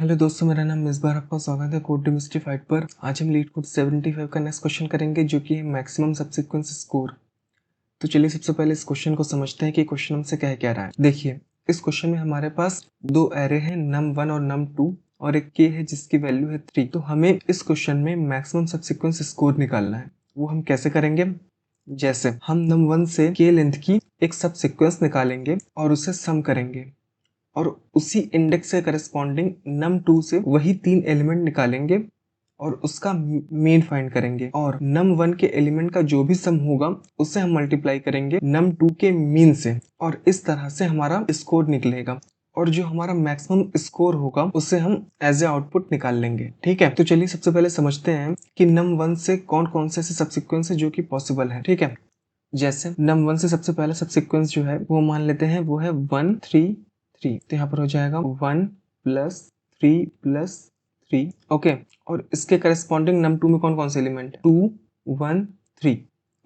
Hello दोस्तों, मेरा नाम मिसबाह, आपका स्वागत है कोड डिमिस्टिफाइड पर। आज हम लीड कोड 75 का नेक्स्ट क्वेश्चन करेंगे जो कि है मैक्सिमम सबसीक्वेंस स्कोर। तो चलिए सबसे पहले इस क्वेश्चन को समझते हैं कि क्वेश्चन हमसे कह क्या रहा है। देखिए, इस क्वेश्चन में हमारे पास दो एरे हैं, num1 और num2, और एक k है जिसकी वैल्यू है 3। तो हमें इस क्वेश्चन में मैक्सिमम सबसीक्वेंस स्कोर निकालना है। वो हम कैसे करेंगे? जैसे हम num1 से k लेंथ की एक सबसीक्वेंस निकालेंगे और उसे सम करेंगे, और उसी इंडेक्स के करस्पॉन्डिंग num2 से वही 3 एलिमेंट निकालेंगे और उसका मीन फाइंड करेंगे, और num1 के एलिमेंट का जो भी सम होगा उसे हम मल्टीप्लाई करेंगे num2 के मीन से, और इस तरह से हमारा स्कोर निकलेगा। और जो हमारा मैक्सिमम स्कोर होगा उसे हम एज ए आउटपुट निकाल लेंगे। ठीक है, तो चलिए सबसे पहले समझते हैं कि num1 से कौन कौन से ऐसे सब्सिक्वेंस है जो कि पॉसिबल है। ठीक है, जैसे num1 से सबसे पहला सब्सिक्वेंस जो है वो मान लेते हैं वो है 1 3 3। तो यहाँ पर हो जाएगा 1 प्लस 3 प्लस 3। ओके, और इसके करस्पॉन्डिंग num2 में कौन कौन से एलिमेंट? 2 1 3।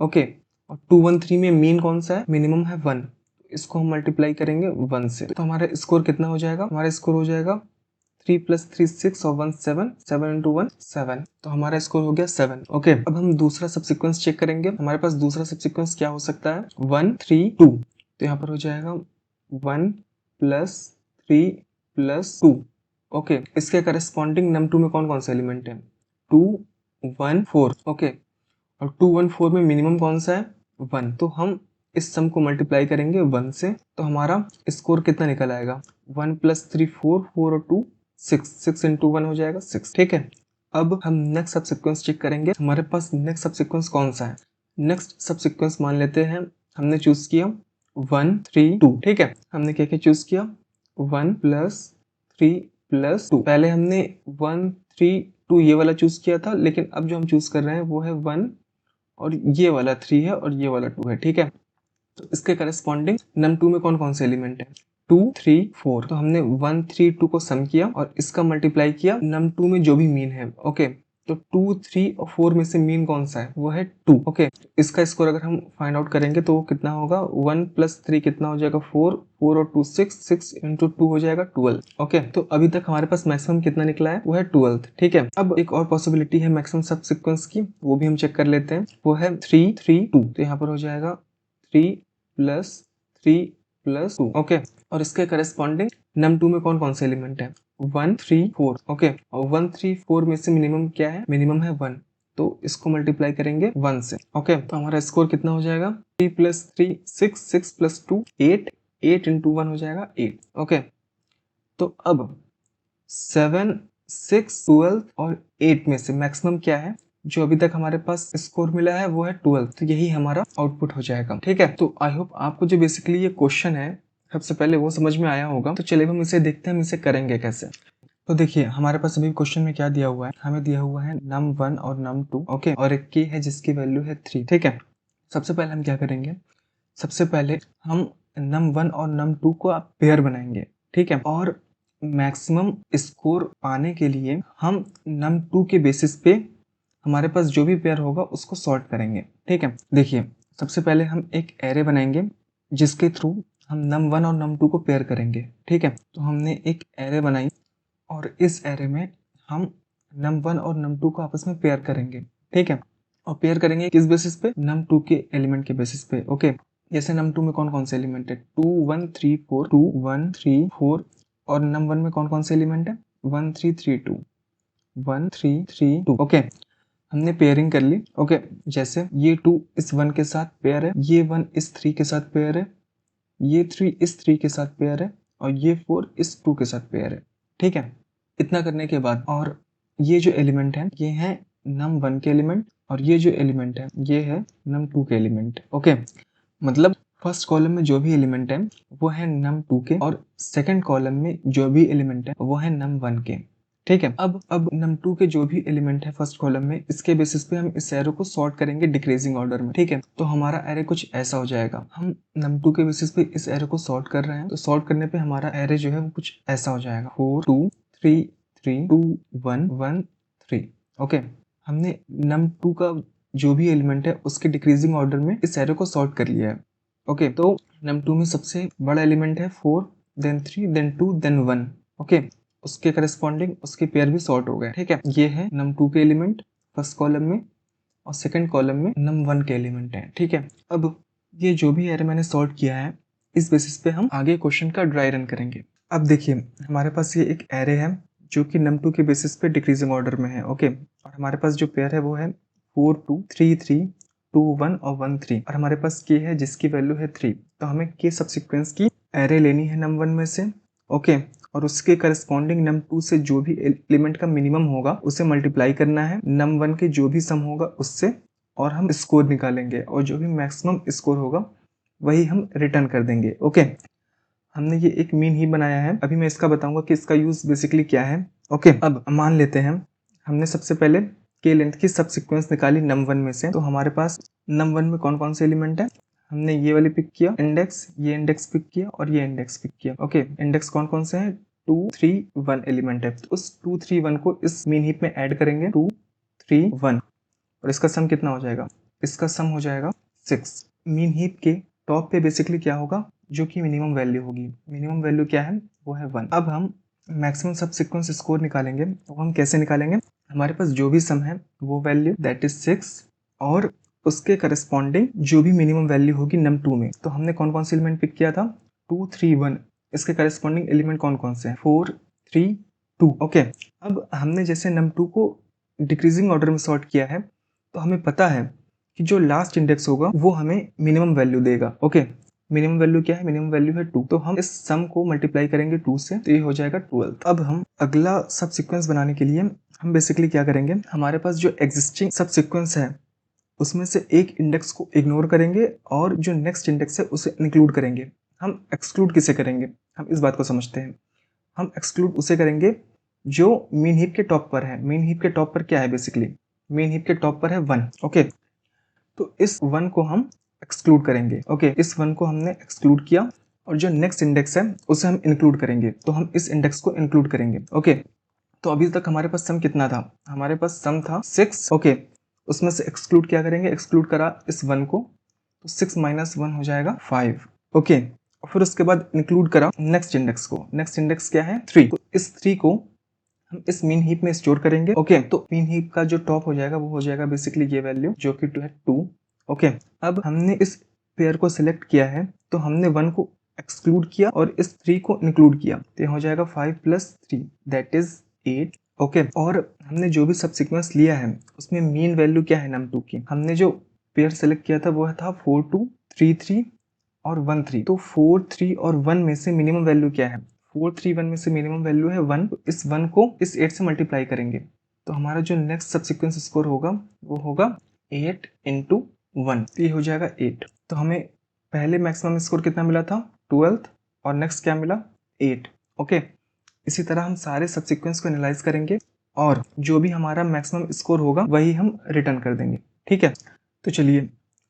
ओके, और 2 1 3 में मीन कौन सा है? मिनिमम है 1। इसको हम मल्टीप्लाई करेंगे 1 से, तो हमारा स्कोर कितना हो जाएगा? हमारा स्कोर हो जाएगा 3 प्लस 3 6 और 1 7, 7 इंटू 1 7। तो हमारा स्कोर हो गया 7। ओके, अब हम दूसरा सबसीक्वेंस चेक करेंगे। हमारे पास दूसरा सबसीक्वेंस क्या हो सकता है? 1 3 2। तो यहाँ पर हो जाएगा 1 प्लस 3 प्लस 2। ओके, इसके करस्पॉन्डिंग num2 में कौन कौन से एलिमेंट है? 2 1 4। ओके, और 2 1 4 में मिनिमम कौन सा है? 1। तो हम इस सम को मल्टीप्लाई करेंगे 1 से, तो हमारा स्कोर कितना निकल आएगा? 1 प्लस 3 4, 4 और 2 6, 6 इंटू 1 हो जाएगा 6। ठीक है, अब हम नेक्स्ट सबसीक्वेंस चेक करेंगे। हमारे पास नेक्स्ट सबसीक्वेंस कौन सा है? नेक्स्ट सबसीक्वेंस मान लेते हैं हमने चूज किया 1 3 2। ठीक है, हमने क्या क्या चूज किया? 1 प्लस 3 प्लस 2। पहले हमने 1 3 2 ये वाला चूज किया था, लेकिन अब जो हम चूज कर रहे हैं वो है 1 और ये वाला 3 है और ये वाला 2 है। ठीक है, तो इसके करस्पॉन्डिंग num2 में कौन कौन से एलिमेंट है? 2 3 4। तो हमने 1 3 2 को सम किया और इसका मल्टीप्लाई किया num2 में जो भी मीन है। ओके, तो 2 3 और 4 में से मीन कौन सा है? वो है 2। ओके, इसका स्कोर अगर हम फाइंड आउट करेंगे तो वो कितना होगा? 1 प्लस 3 कितना हो जाएगा? 4, 4 और 2 6, 6 इंटू 2 हो जाएगा 12। ओके, तो अभी तक हमारे पास मैक्सिमम कितना निकला है? वो है 12। ठीक है, अब एक और पॉसिबिलिटी है मैक्सिमम सबसीक्वेंस की, वो भी हम चेक कर लेते हैं। वो है 3 3 2। तो यहाँ पर हो जाएगा 3 प्लस 3 प्लस 2। ओके, और इसके करस्पॉन्डिंग num2 में कौन कौन से एलिमेंट है? 1 3 4। ओके, और 1 3 4 में से मिनिमम क्या है? मिनिमम है 1। तो इसको मल्टीप्लाई करेंगे 1 से। ओके, तो हमारा स्कोर कितना हो जाएगा? 3 प्लस 3 6, 6 प्लस 2 8, 8 इंटू 1 हो जाएगा 8। ओके, तो अब 7 6 12 और 8 में से मैक्सिमम क्या है? जो अभी तक हमारे पास स्कोर मिला है वो है 12। तो यही हमारा आउटपुट हो जाएगा। ठीक है, तो आई होप आपको जो बेसिकली ये क्वेश्चन है सबसे पहले वो समझ में आया होगा। तो चलिए हम इसे देखते हैं, हम इसे करेंगे कैसे। तो देखिए, हमारे पास अभी क्वेश्चन में क्या दिया हुआ है? हमें दिया हुआ है num1 और num2। ओके, और एक k है जिसकी वैल्यू है 3। ठीक है, सबसे पहले हम क्या करेंगे? सबसे पहले हम num1 और num2 को आप पेयर बनाएंगे। ठीक है, और मैक्सिमम स्कोर पाने के लिए हम num2 के बेसिस पे हमारे पास जो भी पेयर होगा उसको सॉर्ट करेंगे। ठीक है, देखिए सबसे पहले हम एक एरे बनाएंगे जिसके थ्रू हम num1 और num2 को पेयर करेंगे। ठीक है, तो हमने एक एरे बनाई और इस एरे में हम num1 और num2 को आपस में पेयर करेंगे। ठीक है, और पेयर करेंगे किस बेसिस पे? num2 के एलिमेंट के बेसिस पे। ओके, जैसे num2 में कौन कौन से एलिमेंट है? 2 1 3 4, 2 1 3 4, और num1 में कौन कौन से एलिमेंट है? 1 3 3 2, 1 3 3 2। ओके, हमने पेयरिंग कर ली। ओके, जैसे ये 2 इस 1 के साथ पेयर है, ये 1 इस 3 के साथ पेयर है, ये 3 इस 3 के साथ पेयर है, और ये 4 इस 2 के साथ पेयर है। ठीक है, इतना करने के बाद और ये जो एलिमेंट है ये है num1 के एलिमेंट, और ये जो एलिमेंट है ये है num2 के एलिमेंट। ओके, मतलब फर्स्ट कॉलम में जो भी एलिमेंट है वो है num2 के, और सेकंड कॉलम में जो भी एलिमेंट है वो है num1 के। ठीक है, अब num2 के जो भी एलिमेंट है फर्स्ट कॉलम में, इसके बेसिस पे हम इस एरो को सॉर्ट करेंगे डिक्रीजिंग ऑर्डर में। ठीक है, तो हमारा एरे कुछ ऐसा हो जाएगा। हम num2 के बेसिस पे इस एरो को सॉर्ट कर रहे हैं, तो सॉर्ट करने पे हमारा एरे जो है वो कुछ ऐसा हो जाएगा। 4 2 3 3 2 1 1 3। ओके, हमने num2 का जो भी एलिमेंट है उसके डिक्रीजिंग ऑर्डर में इस एरो को सॉर्ट कर लिया है। ओके, तो num2 में सबसे बड़ा एलिमेंट है 4, देन 3, देन 2, देन 1। ओके, उसके करस्पॉन्डिंग उसके पेयर भी सॉर्ट हो गए, ठीक है। ये है num2 के एलिमेंट फर्स्ट कॉलम में और सेकंड कॉलम में num1 के एलिमेंट है, ठीक है। अब ये जो भी एरे मैंने सॉर्ट किया है इस बेसिस पे हम आगे क्वेश्चन का ड्राई रन करेंगे। अब देखिए हमारे पास ये एक एरे है जो कि num2 के बेसिस पे डिक्रीजिंग ऑर्डर में है, ओके। और हमारे पास जो पेयर है वो है 4 2 3 3 2 1 और 1 3 और हमारे पास k है जिसकी वैल्यू है 3। तो हमें k सबसीक्वेंस की एरे लेनी है num1 में से, ओके। और उसके करस्पॉन्डिंग num2 से जो भी एलिमेंट का मिनिमम होगा उसे मल्टीप्लाई करना है num1 के जो भी सम होगा उससे, और हम स्कोर निकालेंगे और जो भी मैक्सिमम स्कोर होगा वही हम रिटर्न कर देंगे, ओके। हमने ये एक मीन ही बनाया है, अभी मैं इसका बताऊंगा कि इसका यूज बेसिकली क्या है, ओके। अब मान लेते हैं हमने सबसे पहले के लेंथ की सब सीक्वेंस निकाली num1 में से। तो हमारे पास num1 में कौन कौन से एलिमेंट है, हमने ये वाली पिक किया इंडेक्स, ये इंडेक्स पिक किया और ये इंडेक्स पिक किया, ओके। इंडेक्स कौन कौन से हैं, 2 3 1 एलिमेंट है। तो उस 2 3 1 को इस मीन हीप में ऐड करेंगे, 2 3 1, और इसका सम कितना हो जाएगा, इसका सम हो जाएगा 6। मीन हीप के टॉप पे बेसिकली क्या होगा, जो कि मिनिमम वैल्यू होगी। मिनिमम वैल्यू क्या है, वो है 1। अब हम मैक्सिमम सब सीक्वेंस स्कोर निकालेंगे। वो हम कैसे निकालेंगे, हमारे पास जो भी सम है वो वैल्यू दैट इज 6 और उसके करस्पॉन्डिंग जो भी मिनिमम वैल्यू होगी num2 में। तो हमने कौन कौन से एलिमेंट पिक किया था, 2 3 1। इसके करस्पॉन्डिंग एलिमेंट कौन कौन से हैं, 4 3 2, ओके। अब हमने जैसे num2 को डिक्रीजिंग ऑर्डर में सॉर्ट किया है तो हमें पता है कि जो लास्ट इंडेक्स होगा वो हमें मिनिमम वैल्यू देगा, ओके। मिनिमम वैल्यू क्या है, मिनिमम वैल्यू है 2। तो हम इस सम को मल्टीप्लाई करेंगे 2 से, तो ये हो जाएगा 12। अब हम अगला सब सीक्वेंस बनाने के लिए हम बेसिकली क्या करेंगे, हमारे पास जो एग्जिस्टिंग सब सीक्वेंस है उसमें से एक इंडेक्स को इग्नोर करेंगे और जो नेक्स्ट इंडेक्स है उसे इंक्लूड करेंगे। हम एक्सक्लूड किसे करेंगे, हम इस बात को समझते हैं। हम एक्सक्लूड उसे करेंगे जो मीन हीप के टॉप पर है। मीन हीप के टॉप पर क्या है, बेसिकली मीन हीप के टॉप पर है 1, ओके। तो इस 1 को हम एक्सक्लूड करेंगे, ओके। इस 1 को हमने एक्सक्लूड किया और जो नेक्स्ट इंडेक्स है उसे हम इंक्लूड करेंगे। तो हम इस इंडेक्स को इंक्लूड करेंगे, ओके। तो अभी तक हमारे पास सम कितना था, हमारे पास सम था 6, ओके। उसमें से एक्सक्लूड क्या करेंगे, एक्सक्लूड करा इस 1 को, तो 6 माइनस 1 हो जाएगा 5, ओके। और फिर उसके बाद इंक्लूड करा नेक्स्ट इंडेक्स को। नेक्स्ट इंडेक्स क्या है, 3। तो इस 3 को हम इस मीन हीप में स्टोर करेंगे, ओके। तो मीन हीप का जो टॉप हो जाएगा वो हो जाएगा बेसिकली ये वैल्यू जो कि है 2, ओके। अब हमने इस पेयर को सिलेक्ट किया है तो हमने 1 को एक्सक्लूड किया और इस 3 को इंक्लूड किया, तो ये हो जाएगा 5 प्लस 3 दैट इज 8, ओके। और हमने जो भी सब सीक्वेंस लिया है उसमें मीन वैल्यू क्या है num2 की, हमने जो पेयर सेलेक्ट किया था वो था 4 2 3 3 और 1 3। तो 4 3 और 1 में से मिनिमम वैल्यू क्या है, 4 3 1 में से मिनिमम वैल्यू है 1। तो इस 1 को इस 8 से मल्टीप्लाई करेंगे तो हमारा जो नेक्स्ट सबसीक्वेंस स्कोर होगा वो होगा 8 इंटू 1, तो ये हो जाएगा 8। तो हमें पहले मैक्सिमम स्कोर कितना मिला था, 12, और नेक्स्ट क्या मिला, 8, ओके। इसी तरह हम सारे सबसीक्वेंस को एनालाइज करेंगे और जो भी हमारा मैक्सिमम स्कोर होगा वही हम रिटर्न कर देंगे, ठीक है। तो चलिए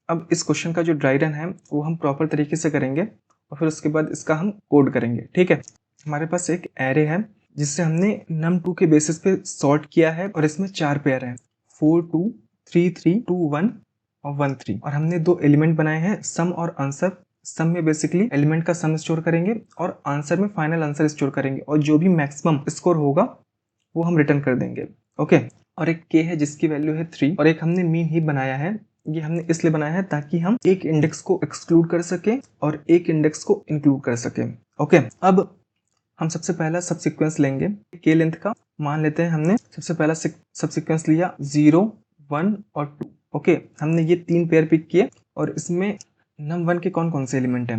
अब इस क्वेश्चन का जो ड्राई रन है वो हम प्रॉपर तरीके से करेंगे और फिर उसके बाद इसका हम कोड करेंगे, ठीक है। हमारे पास एक एरे है जिससे हमने num2 के बेसिस पे सॉर्ट किया है और इसमें 4 पेयर हैं, 4 2 3 3 2 1 और 1 3। और हमने 2 एलिमेंट बनाए हैं, सम और आंसर। सम में बेसिकली एलिमेंट का सम स्टोर करेंगे और आंसर में फाइनल आंसर स्टोर करेंगे और जो भी मैक्सिमम स्कोर होगा वो हम रिटर्न कर देंगे, ओके। और एक k है जिसकी वैल्यू है 3 और एक हमने मीन हीप बनाया है। ये हमने इसलिए बनाया है ताकि हम एक इंडेक्स को एक्सक्लूड कर सके और एक इंडेक्स को इंक्लूड कर सके, ओके। अब हम सबसे पहला सब सीक्वेंस लेंगे k लेंथ का। मान लेते हैं हमने सबसे पहला सब सीक्वेंस लिया 0 1 और 2, ओके। हमने ये 3 पेयर पिक किए और इसमें num1 के कौन कौन से एलिमेंट हैं,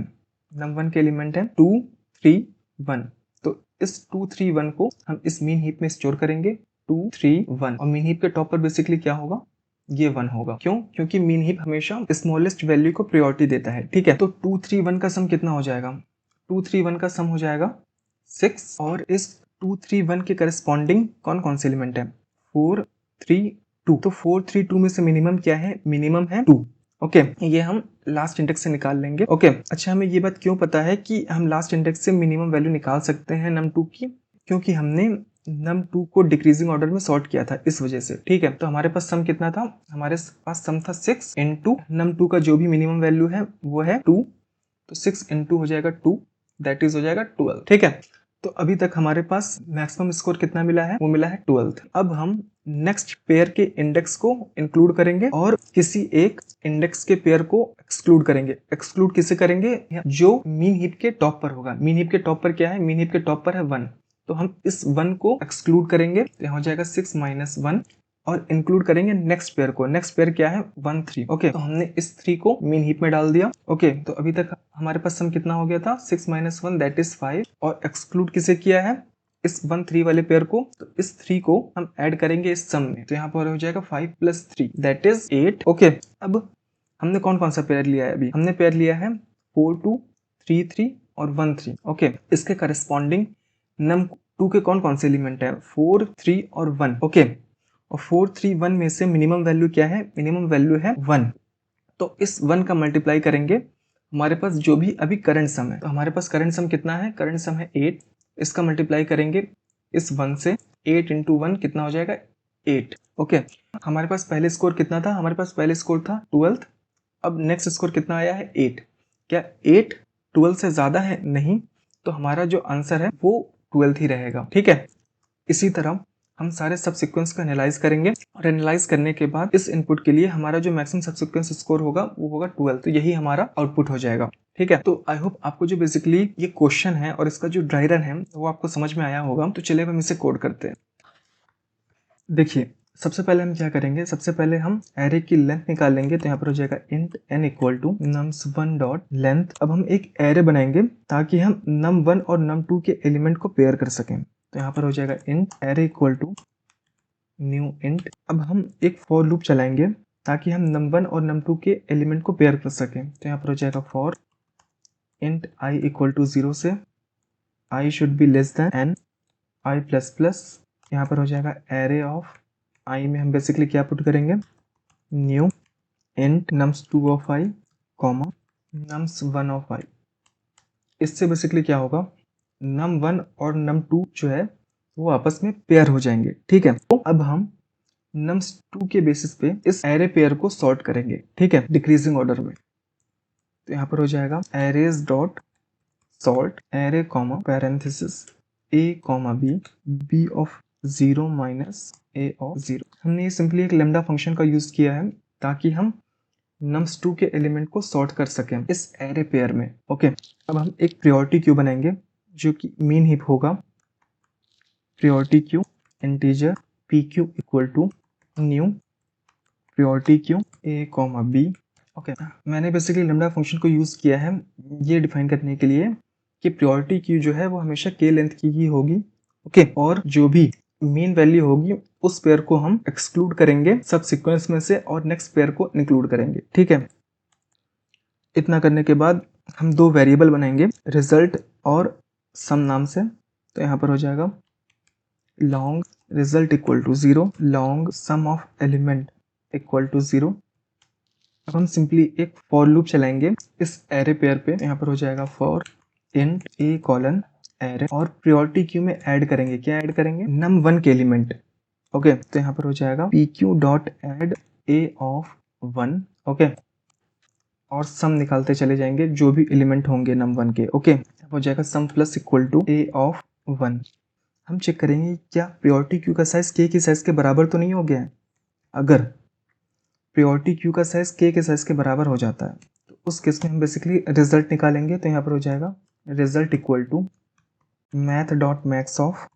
num1 के एलिमेंट हैं 2 3 1। तो इस 2 3 1 को हम इस मीन हीप में स्टोर करेंगे, 2 3 1। और मीन हीप के टॉप पर बेसिकली क्या होगा, ये 1 होगा। क्यों, क्योंकि मीन हीप हमेशा स्मॉलेस्ट वैल्यू को प्रायोरिटी देता है, ठीक है। तो 2 3 1 का सम कितना हो जाएगा, 2 3 1 का सम हो जाएगा 6। और इस 2 3 1 के करस्पॉन्डिंग कौन कौन से एलिमेंट है, 4 3 2। तो 4 3 2 में से मिनिमम क्या है, मिनिमम है 2, ओके। ये हम लास्ट इंडेक्स से निकाल लेंगे, ओके। अच्छा, हमें ये बात क्यों पता है कि हम लास्ट इंडेक्स से मिनिमम वैल्यू निकाल सकते हैं num2 की, क्योंकि हमने num2 को डिक्रीजिंग ऑर्डर में सॉर्ट किया था, इस वजह से, ठीक है। तो हमारे पास सम कितना था, हमारे पास सम था 6 इंटू num2 का जो भी मिनिमम वैल्यू है वो है 2। तो 6 इंटू हो जाएगा 2 दैट इज हो जाएगा 12, ठीक है। तो अभी तक हमारे पास मैक्सिमम स्कोर कितना मिला है, वो मिला है 12th। अब हम नेक्स्ट पेयर के इंडेक्स को इंक्लूड करेंगे और किसी एक इंडेक्स के पेयर को एक्सक्लूड करेंगे। एक्सक्लूड किसे करेंगे, जो मीन हीप के टॉप पर होगा। मीन हीप के टॉप पर क्या है, मीन हीप के टॉप पर है 1, तो हम इस 1 को एक्सक्लूड करेंगे, तो यहाँ हो जाएगा 6 - 1 और इंक्लूड करेंगे नेक्स्ट पेयर को। नेक्स्ट पेयर क्या है, 1 3। ओके, तो हमने इस 3 को मीन हीप में डाल दिया। ओके, तो अभी तक हमारे पास सम कितना हो गया था, 6 - 1 दैट इज 5, और एक्सक्लूड किसे किया है, इस 1 3 वाले पेयर को। तो इस 3 को हम ऐड करेंगे इस सम में, तो यहाँ पर हो जाएगा 5 + 3 दैट इज 8। ओके, अब हमने कौन कौन सा पेयर लिया है, अभी हमने पेयर लिया है 4 2 3 3 और 1 3। ओके, इसके करस्पॉन्डिंग नम 2 के कौन कौन से एलिमेंट है, 4 3 और 1। ओके, और 4 3 1 में से मिनिमम वैल्यू क्या है, मिनिमम वैल्यू है 1। तो इस 1 का मल्टीप्लाई करेंगे हमारे पास जो भी अभी करंट सम है। तो हमारे पास करंट सम कितना है, करंट सम है 8। इसका मल्टीप्लाई करेंगे इस 1 से, 8 × 1 कितना हो जाएगा, 8। ओके, हमारे पास पहले स्कोर कितना था, हमारे पास पहले स्कोर था 12th। अब नेक्स्ट स्कोर कितना आया है, 8। क्या 8 12 से ज्यादा है, नहीं, तो हमारा जो आंसर है वो 12th ही रहेगा। ठीक है, इसी तरह हम सारे सब सीक्वेंस को एनालाइज करेंगे और एनालाइज करने के बाद इस इनपुट के लिए हमारा जो मैक्सिमम सब सीक्वेंस स्कोर होगा वो होगा 12। तो यही हमारा आउटपुट हो जाएगा। ठीक है, तो आई होप आपको जो बेसिकली ये क्वेश्चन है और इसका जो ड्राई रन है वो आपको समझ में आया होगा। तो चलिए हम इसे कोड करते हैं। देखिए, सबसे पहले हम क्या करेंगे, सबसे पहले हम एरे की लेंथ निकाल लेंगे। तो यहाँ पर हो जाएगा int n = nums1 dot length. अब हम एक एरे बनाएंगे ताकि हम num1 और num2 के एलिमेंट को पेयर कर सकें। तो यहाँ पर हो जाएगा int array = न्यू int। अब हम एक फॉर लूप चलाएंगे ताकि हम num1 और num2 के एलिमेंट को पेयर कर सकें। तो यहाँ पर हो जाएगा फॉर int i = 0 से i should be less than n i plus plus. यहाँ पर हो जाएगा एरे ऑफ i में हम बेसिकली क्या पुट करेंगे, new int nums2 of i comma nums1 of i। इससे बेसिकली क्या होगा, num1 और num2 जो है वो आपस में पेयर हो जाएंगे। ठीक है, तो अब हम nums2 के बेसिस पे इस एरे पेयर को सॉर्ट करेंगे। ठीक है, डिक्रीजिंग ऑर्डर में। तो यहाँ पर हो जाएगा arrays dot sort array comma parenthesis a comma b of 0 minus a of 0। हमने ये सिंपली एक लैम्डा फंक्शन का यूज किया है ताकि हम nums2 के एलिमेंट को सॉर्ट कर सकें इस एरे पेयर में। ओके, अब हम एक प्रायोरिटी क्यू बनाएंगे जो कि मीन हीप होगा। Priority queue integer pq = new priority queue a comma b। Okay, मैंने बेसिकली लैम्डा फंक्शन को यूज किया है ये डिफाइन करने के लिए कि प्रायोरिटी क्यू जो है वो हमेशा k लेंथ की ही होगी। ओके, और जो भी मेन वैल्यू होगी उस पेयर को हम एक्सक्लूड करेंगे सब सीक्वेंस में से और नेक्स्ट पेयर को इंक्लूड करेंगे। ठीक है, इतना करने के बाद हम दो वेरिएबल बनाएंगे रिजल्ट और सम नाम से। तो यहाँ पर हो जाएगा long result = 0, long sum of element = 0। अब हम सिंपली एक फॉर लूप चलाएंगे इस एरे पेयर पे। यहाँ पर हो जाएगा for int a colon array, और प्रायोरिटी क्यू में ऐड करेंगे, क्या ऐड करेंगे, num1 के एलिमेंट। ओके, तो यहाँ पर हो जाएगा pq dot add a of 1। Okay, और सम निकालते चले जाएंगे जो भी एलिमेंट होंगे num1 के। ओके, हो जाएगा sum plus equal to a of 1। हम चेक करेंगे क्या प्रायोरिटी क्यू का साइज k की साइज के बराबर तो नहीं हो गया है। अगर प्रायोरिटी क्यू का साइज k के साइज के बराबर हो जाता है तो उस केस में हम बेसिकली रिजल्ट निकालेंगे। तो यहाँ पर हो जाएगा result equal to math dot max of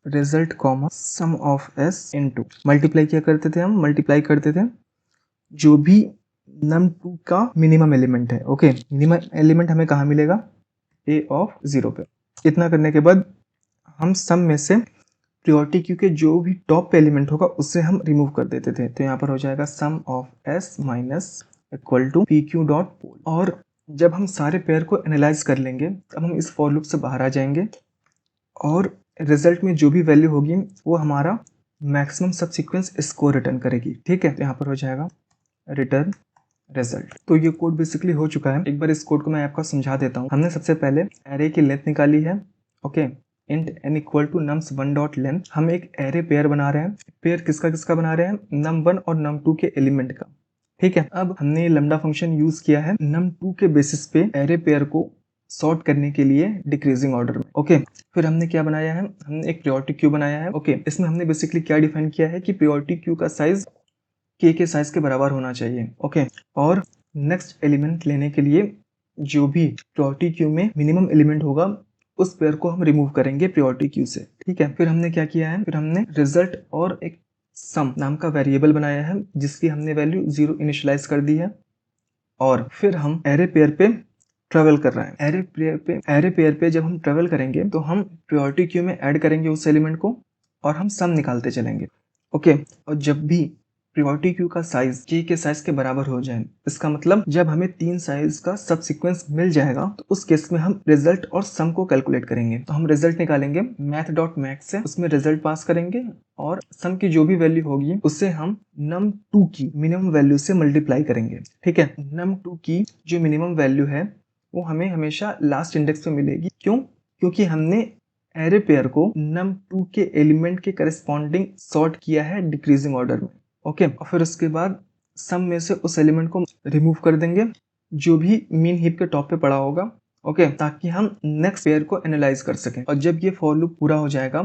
result comma sum of s into multiply क्या करते थे हम, मल्टीप्लाई करते थे जो भी num2 का मिनिमम एलिमेंट है। ओके, मिनिमम एलिमेंट हमें कहाँ मिलेगा, a ऑफ 0 पे। इतना करने के बाद हम सम में से प्रायोरिटी क्यू के जो भी टॉप पे एलिमेंट होगा उससे हम रिमूव कर देते थे। तो यहाँ पर हो जाएगा sum of s minus equal to pq dot poll. और जब हम सारे पेयर को एनालाइज कर लेंगे तब हम इस फॉर लूप से बाहर आ जाएंगे और रिजल्ट में जो भी वैल्यू होगी वो हमारा मैक्सिमम सब सीक्वेंस स्कोर रिटर्न करेगी। ठीक है, तो यहाँ पर हो जाएगा रिटर्न रिजल्ट। तो ये कोड बेसिकली हो चुका है। एक बार इस कोड को मैं आपको समझा देता हूँ। हमने सबसे पहले एरे की लेंथ निकाली है। Okay, int n = nums1 dot length. हम एक एरे पेयर बना रहे हैं। पेयर किसका किसका बना रहे हैं, num1 और num2 के एलिमेंट का। ठीक है, अब हमने लैम्डा फंक्शन यूज किया है num2 के बेसिस पे एरे पेयर को सॉर्ट करने के लिए डिक्रीजिंग ऑर्डर में। ओके, फिर हमने क्या बनाया है, हमने एक प्रायोरिटी क्यू बनाया है। ओके, इसमें हमने बेसिकली क्या डिफाइन किया है कि प्रायोरिटी क्यू का साइज के साइज के बराबर होना चाहिए। ओके, और नेक्स्ट एलिमेंट लेने के लिए जो भी प्रायोरिटी क्यू में मिनिमम एलिमेंट होगा उस पेयर को हम रिमूव करेंगे प्रायोरिटी क्यू से। ठीक है, फिर हमने क्या किया है, फिर हमने रिजल्ट और एक सम नाम का वेरिएबल बनाया है जिसकी हमने वैल्यू 0 इनिशियलाइज कर दी है, और फिर हम एरे पेयर पे ट्रेवल कर रहे हैं। एरे पेयर पे जब हम ट्रेवल करेंगे तो हम प्रायोरिटी क्यू में ऐड करेंगे उस एलिमेंट को और हम सम निकालते चलेंगे। ओके, और जब भी प्रायोरिटी क्यू का साइज के साइज के बराबर हो जाए, इसका मतलब जब हमें 3 साइज का सब सीक्वेंस मिल जाएगा तो उस केस में हम रिजल्ट और सम को कैलकुलेट करेंगे। तो हम रिजल्ट निकालेंगे math.max से, उसमें रिजल्ट पास करेंगे और सम की जो भी वैल्यू होगी उससे हम num2 की मिनिमम वैल्यू से मल्टीप्लाई करेंगे। ठीक है, num2 की जो मिनिमम वैल्यू है वो हमें हमेशा लास्ट इंडेक्स पे मिलेगी। क्यों? क्योंकि हमने एरे पेयर को num2 के एलिमेंट के करस्पॉन्डिंग सॉर्ट किया है डिक्रीजिंग ऑर्डर में। ओके, और फिर उसके बाद सम में से उस एलिमेंट को रिमूव कर देंगे जो भी मीन हीप के टॉप पे पड़ा होगा। ओके, ताकि हम नेक्स्ट पेयर को एनालाइज कर सकें। और जब ये फॉर लूप पूरा हो जाएगा,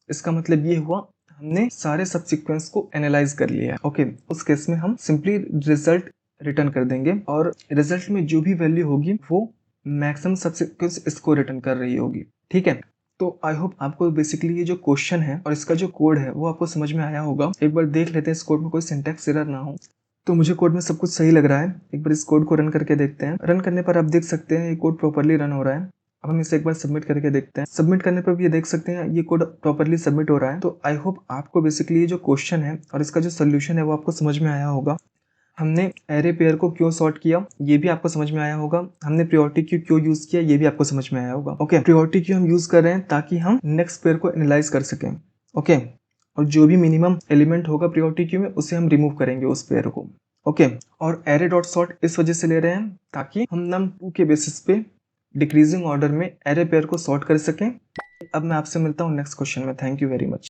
इसका मतलब ये हुआ हमने सारे सब सीक्वेंस को एनालाइज कर लिया। ओके, उस केस में हम सिंपली रिजल्ट रिटर्न कर देंगे और रिजल्ट में जो भी वैल्यू होगी वो मैक्सिमम सब सीक्वेंस इसको रिटर्न कर रही होगी। ठीक है, तो आई होप आपको बेसिकली ये जो क्वेश्चन है और इसका जो कोड है वो आपको समझ में आया होगा। एक बार देख लेते हैं इस कोड में कोई सिंटैक्स एरर ना हो। तो मुझे कोड में सब कुछ सही लग रहा है। एक बार इस कोड को रन करके देखते हैं। रन करने पर आप देख सकते हैं ये कोड प्रॉपर्ली रन हो रहा है। अब हम इसे एक बार सबमिट करके देखते हैं। सबमिट करने पर भी ये देख सकते हैं ये कोड प्रॉपर्ली सबमिट हो रहा है। तो आई होप आपको बेसिकली ये जो क्वेश्चन है और इसका जो सोल्यूशन है वो आपको समझ में आया होगा। हमने एरे पेयर को क्यों सॉर्ट किया ये भी आपको समझ में आया होगा। हमने प्रायोरिटी क्यू क्यों यूज किया ये भी आपको समझ में आया होगा। ओके, प्रायोरिटी क्यू हम यूज कर रहे हैं ताकि हम नेक्स्ट पेयर को एनालाइज कर सकें। ओके, और जो भी मिनिमम एलिमेंट होगा प्रायोरिटी क्यू में उसे हम रिमूव करेंगे उस पेयर को। ओके, और एरे डॉट सॉर्ट इस वजह से ले रहे हैं ताकि हम num2 के बेसिस पे डिक्रीजिंग ऑर्डर में एरे पेयर को सॉर्ट कर सकें। अब मैं आपसे मिलता हूँ नेक्स्ट क्वेश्चन में। Thank you very much.